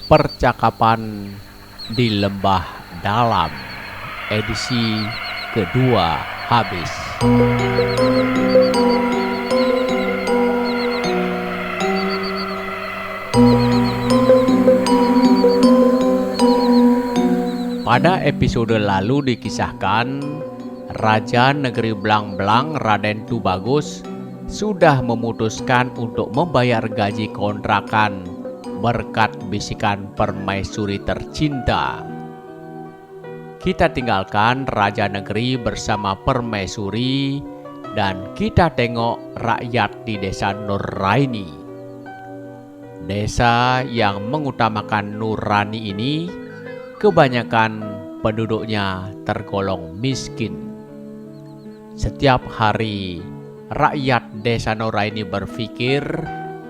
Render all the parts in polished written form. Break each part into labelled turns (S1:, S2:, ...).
S1: Percakapan di Lembah Dalam, edisi kedua habis. Pada episode lalu dikisahkan, Raja Negeri Blang-Blang Raden Tubagus sudah memutuskan untuk membayar gaji kontrakan berkat bisikan permaisuri tercinta. Kita tinggalkan Raja Negeri bersama permaisuri dan kita tengok rakyat di desa Nurraini. Desa yang mengutamakan nurani ini kebanyakan penduduknya tergolong miskin. Setiap hari rakyat desa Nurraini berpikir,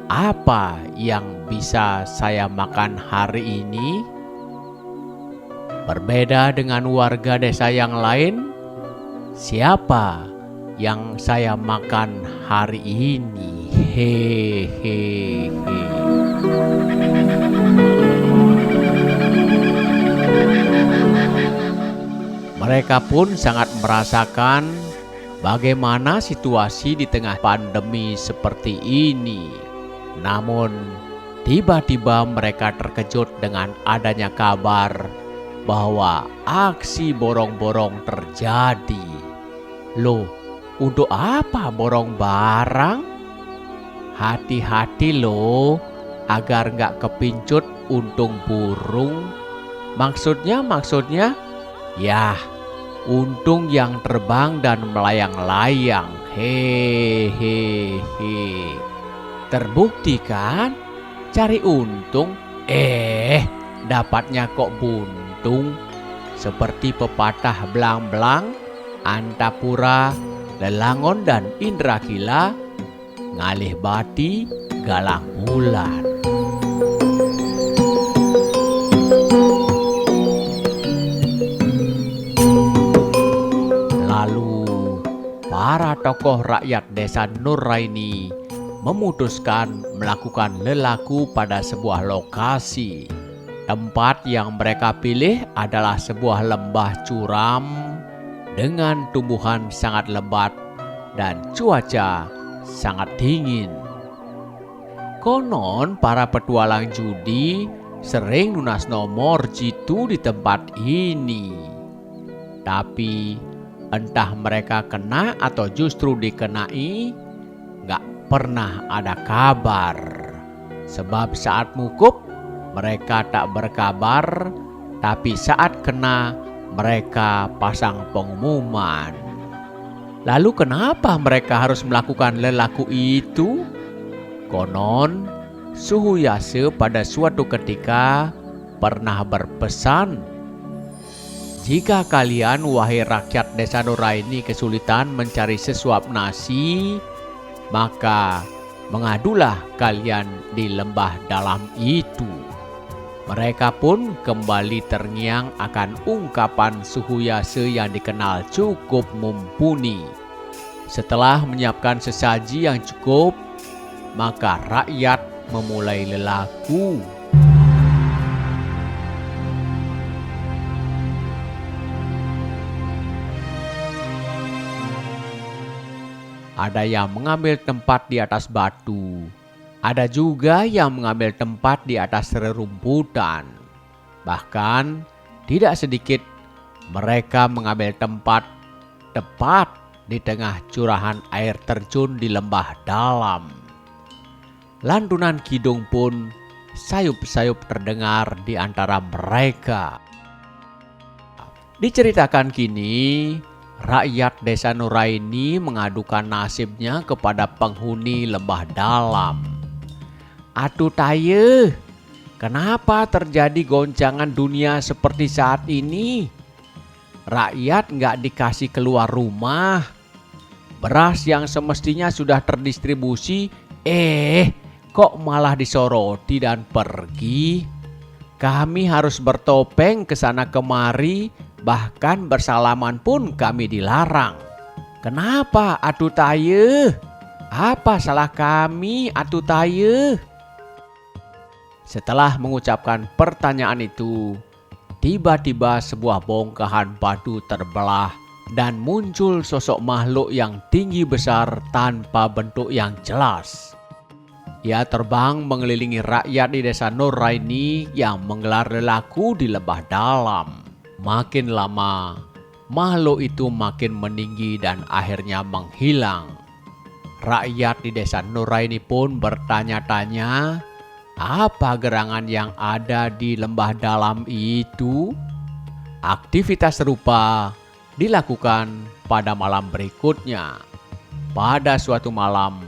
S1: apa yang bisa saya makan hari ini? Berbeda dengan warga desa yang lain, siapa yang saya makan hari ini? Hehehe. Mereka pun sangat merasakan bagaimana situasi di tengah pandemi seperti ini. Namun, tiba-tiba mereka terkejut dengan adanya kabar bahwa aksi borong-borong terjadi. Loh, untuk apa borong barang? Hati-hati loh, agar nggak kepincut untung burung. Maksudnya, ya, untung yang terbang dan melayang-layang. Hehehe. Terbukti kan? Cari untung, dapatnya kok buntung. Seperti pepatah Blang-Blang, Antapura, Lelangon dan Indrakila, ngalih bati, galang bulan. Lalu, para tokoh rakyat desa Nurraini memutuskan melakukan lelaku pada sebuah lokasi. Tempat yang mereka pilih adalah sebuah lembah curam dengan tumbuhan sangat lebat dan cuaca sangat dingin. Konon para petualang judi sering lunas nomor jitu di tempat ini. Tapi entah mereka kena atau justru dikenai, gak pernah ada kabar. Sebab saat mukub mereka tak berkabar, tapi saat kena mereka pasang pengumuman. Lalu kenapa mereka harus melakukan lelaku itu? Konon Suhu Yase pada suatu ketika pernah berpesan, jika kalian wahai rakyat desa Nurraini kesulitan mencari sesuap nasi, maka mengadulah kalian di lembah dalam itu. Mereka pun kembali terngiang akan ungkapan Suhu Yase yang dikenal cukup mumpuni. Setelah menyiapkan sesaji yang cukup, maka rakyat memulai lelaku. Ada yang mengambil tempat di atas batu. Ada juga yang mengambil tempat di atas rerumputan. Bahkan tidak sedikit mereka mengambil tempat tepat di tengah curahan air terjun di lembah dalam. Lantunan kidung pun sayup-sayup terdengar di antara mereka. Diceritakan kini, rakyat desa Nurraini mengadukan nasibnya kepada penghuni lembah dalam. Atuh taye, kenapa terjadi goncangan dunia seperti saat ini? Rakyat nggak dikasih keluar rumah. Beras yang semestinya sudah terdistribusi, kok malah disoroti dan pergi? Kami harus bertopeng ke sana kemari, bahkan bersalaman pun kami dilarang. Kenapa atuh taye? Apa salah kami atuh taye? Setelah mengucapkan pertanyaan itu, tiba-tiba sebuah bongkahan batu terbelah dan muncul sosok makhluk yang tinggi besar tanpa bentuk yang jelas. Ia terbang mengelilingi rakyat di desa Nuraini yang menggelar lelaku di lembah dalam. Makin lama, makhluk itu makin meninggi dan akhirnya menghilang. Rakyat di desa Nuraini pun bertanya-tanya, apa gerangan yang ada di lembah dalam itu? Aktivitas serupa dilakukan pada malam berikutnya. Pada suatu malam,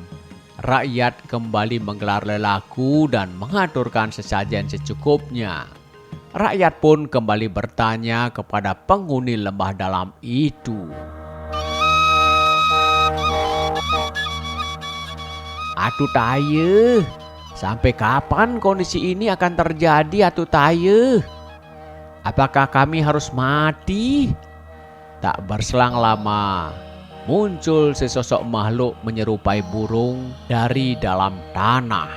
S1: rakyat kembali menggelar lelaku dan mengaturkan sesajen secukupnya. Rakyat pun kembali bertanya kepada penghuni lembah dalam itu. Atu Taye, sampai kapan kondisi ini akan terjadi, Atu Taye? Apakah kami harus mati? Tak berselang lama, muncul sesosok makhluk menyerupai burung dari dalam tanah.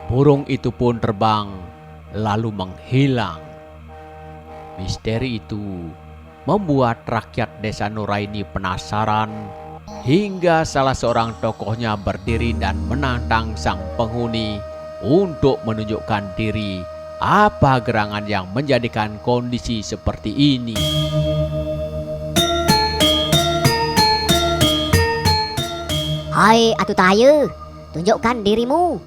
S1: Burung itu pun terbang, lalu menghilang. Misteri itu membuat rakyat desa Nuraini penasaran, hingga salah seorang tokohnya berdiri dan menantang sang penghuni untuk menunjukkan diri apa gerangan yang menjadikan kondisi seperti ini.
S2: Hai Atu Taye, tunjukkan dirimu.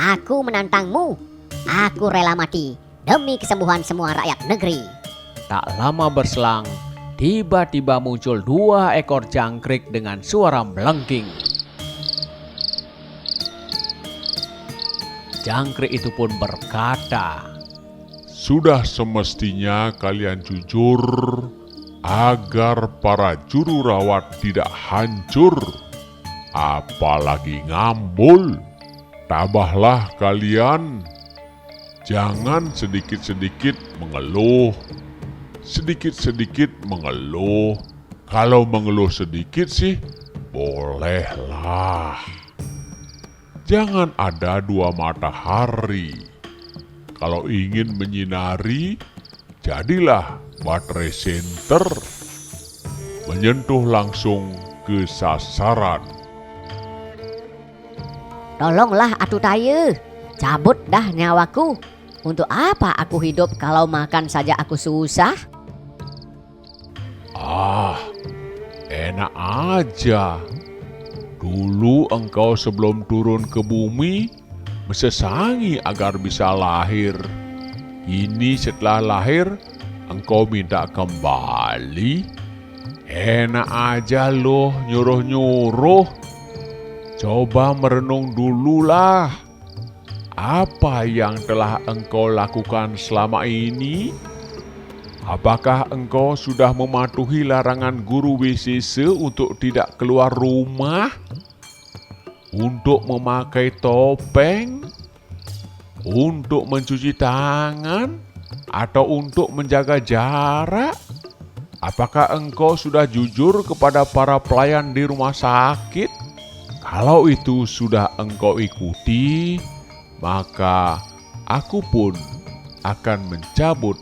S2: Aku menantangmu. Aku rela mati demi kesembuhan semua rakyat negeri.
S1: Tak lama berselang, tiba-tiba muncul 2 ekor jangkrik dengan suara melengking. Jangkrik itu pun berkata,
S3: "Sudah semestinya kalian jujur agar para juru rawat tidak hancur. Apalagi ngambul. Tabahlah kalian. Jangan sedikit-sedikit mengeluh. Sedikit-sedikit mengeluh. Kalau mengeluh sedikit sih, bolehlah. Jangan ada 2 matahari. Kalau ingin menyinari, jadilah baterai senter. Menyentuh langsung ke sasaran."
S2: Tolonglah Atu Taye, cabut dah nyawaku. Untuk apa aku hidup kalau makan saja aku susah?
S3: Enak aja. Dulu engkau sebelum turun ke bumi mesesangi agar bisa lahir. Ini setelah lahir engkau minta kembali. Enak aja loh nyuruh-nyuruh. Coba merenung dululah. Apa yang telah engkau lakukan selama ini? Apakah engkau sudah mematuhi larangan guru WCC untuk tidak keluar rumah? Untuk memakai topeng? Untuk mencuci tangan? Atau untuk menjaga jarak? Apakah engkau sudah jujur kepada para pelayan di rumah sakit? Kalau itu sudah engkau ikuti, maka aku pun akan mencabut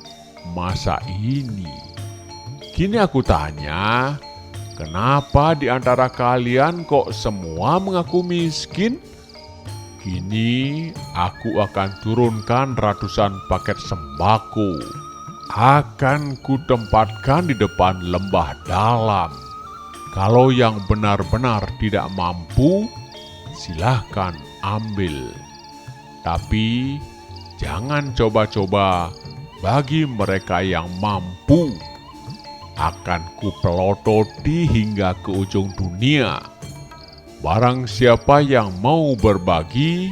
S3: masa ini. Kini aku tanya, kenapa di antara kalian kok semua mengaku miskin? Kini aku akan turunkan ratusan paket sembako. Akan kutempatkan di depan lembah dalam. Kalau yang benar-benar tidak mampu, silahkan ambil. Tapi jangan coba-coba bagi mereka yang mampu. Akan kupelototi hingga ke ujung dunia. Barang siapa yang mau berbagi,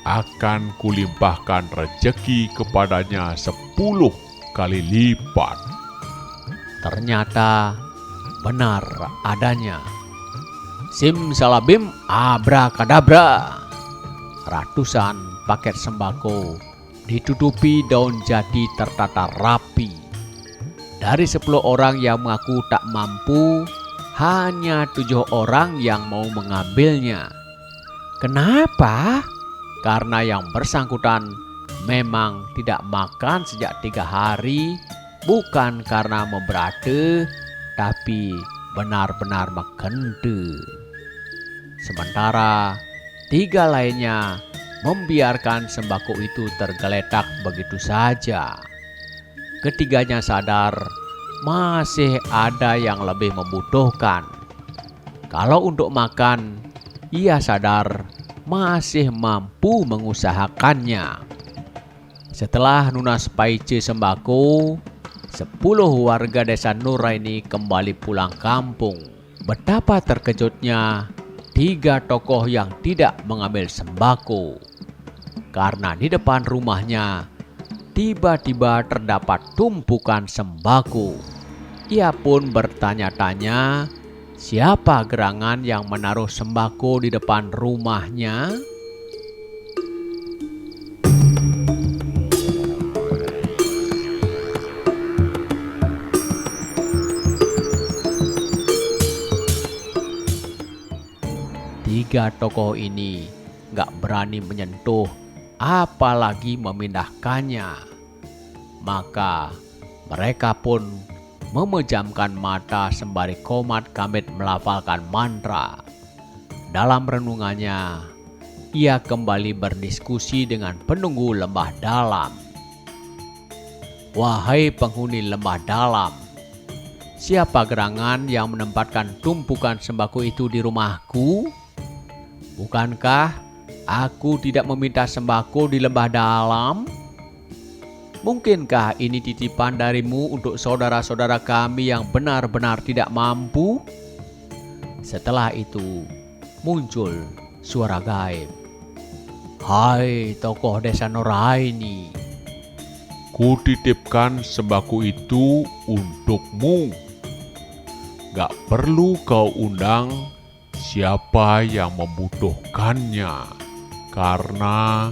S3: akan kulimpahkan rejeki kepadanya 10 kali lipat.
S1: Ternyata benar adanya. Simsalabim abrakadabra. Ratusan paket sembako ditutupi daun jati tertata rapi. Dari 10 orang yang mengaku tak mampu, hanya 7 orang yang mau mengambilnya. Kenapa? Karena yang bersangkutan memang tidak makan sejak 3 hari, bukan karena memberate, tapi benar-benar megende. Sementara 3 lainnya membiarkan sembako itu tergeletak begitu saja. Ketiganya sadar masih ada yang lebih membutuhkan. Kalau untuk makan, ia sadar masih mampu mengusahakannya. Setelah lunas paice sembako, 10 warga desa Nuraini kembali pulang kampung. Betapa terkejutnya 3 tokoh yang tidak mengambil sembako. Karena di depan rumahnya tiba-tiba terdapat tumpukan sembako. Ia pun bertanya-tanya, siapa gerangan yang menaruh sembako di depan rumahnya? Tiga tokoh ini gak berani menyentuh, apalagi memindahkannya. Maka mereka pun memejamkan mata sembari Komat Kamit melafalkan mantra. Dalam renungannya, ia kembali berdiskusi dengan penunggu lembah dalam. Wahai penghuni lembah dalam, siapa gerangan yang menempatkan tumpukan sembako itu di rumahku? Bukankah aku tidak meminta sembako di lembah dalam? Mungkinkah ini titipan darimu untuk saudara-saudara kami yang benar-benar tidak mampu? Setelah itu muncul suara gaib. Hai tokoh desa Nuraini,
S3: Kutitipkan sembako itu untukmu. Gak perlu kau undang siapa yang membutuhkannya, karena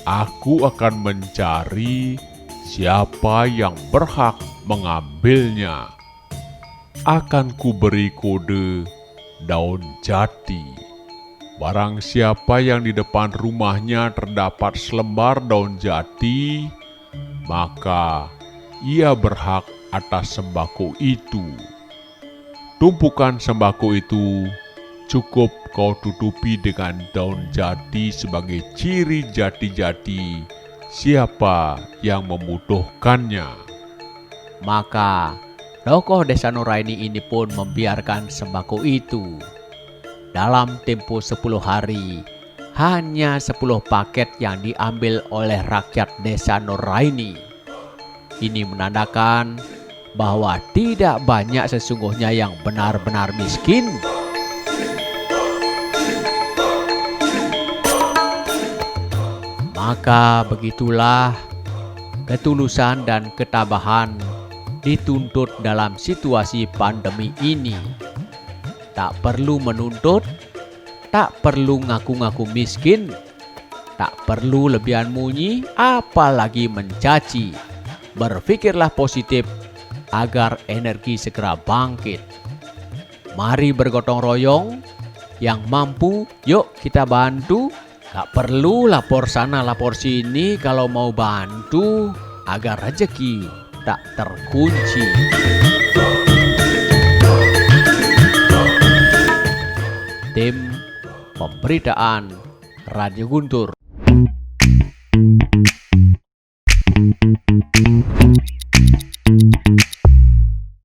S3: aku akan mencari siapa yang berhak mengambilnya. Akan kuberi kode daun jati. Barang siapa yang di depan rumahnya terdapat selembar daun jati, maka ia berhak atas sembako itu. Tumpukan sembako itu cukup kau tutupi dengan daun jati sebagai ciri jati-jati siapa yang membutuhkannya.
S1: Maka tokoh desa Nuraini ini pun membiarkan sembako itu. Dalam tempo 10 hari, hanya 10 paket yang diambil oleh rakyat desa Nuraini. Ini menandakan bahwa tidak banyak sesungguhnya yang benar-benar miskin. Maka begitulah ketulusan dan ketabahan dituntut dalam situasi pandemi ini. Tak perlu menuntut, tak perlu ngaku-ngaku miskin, tak perlu lebihan munyi, apalagi mencaci. Berpikirlah positif agar energi segera bangkit. Mari bergotong royong, yang mampu yuk kita bantu. Gak perlu lapor sana lapor sini kalau mau bantu agar rezeki tak terkunci. Tim Pemberitaan Radio Guntur.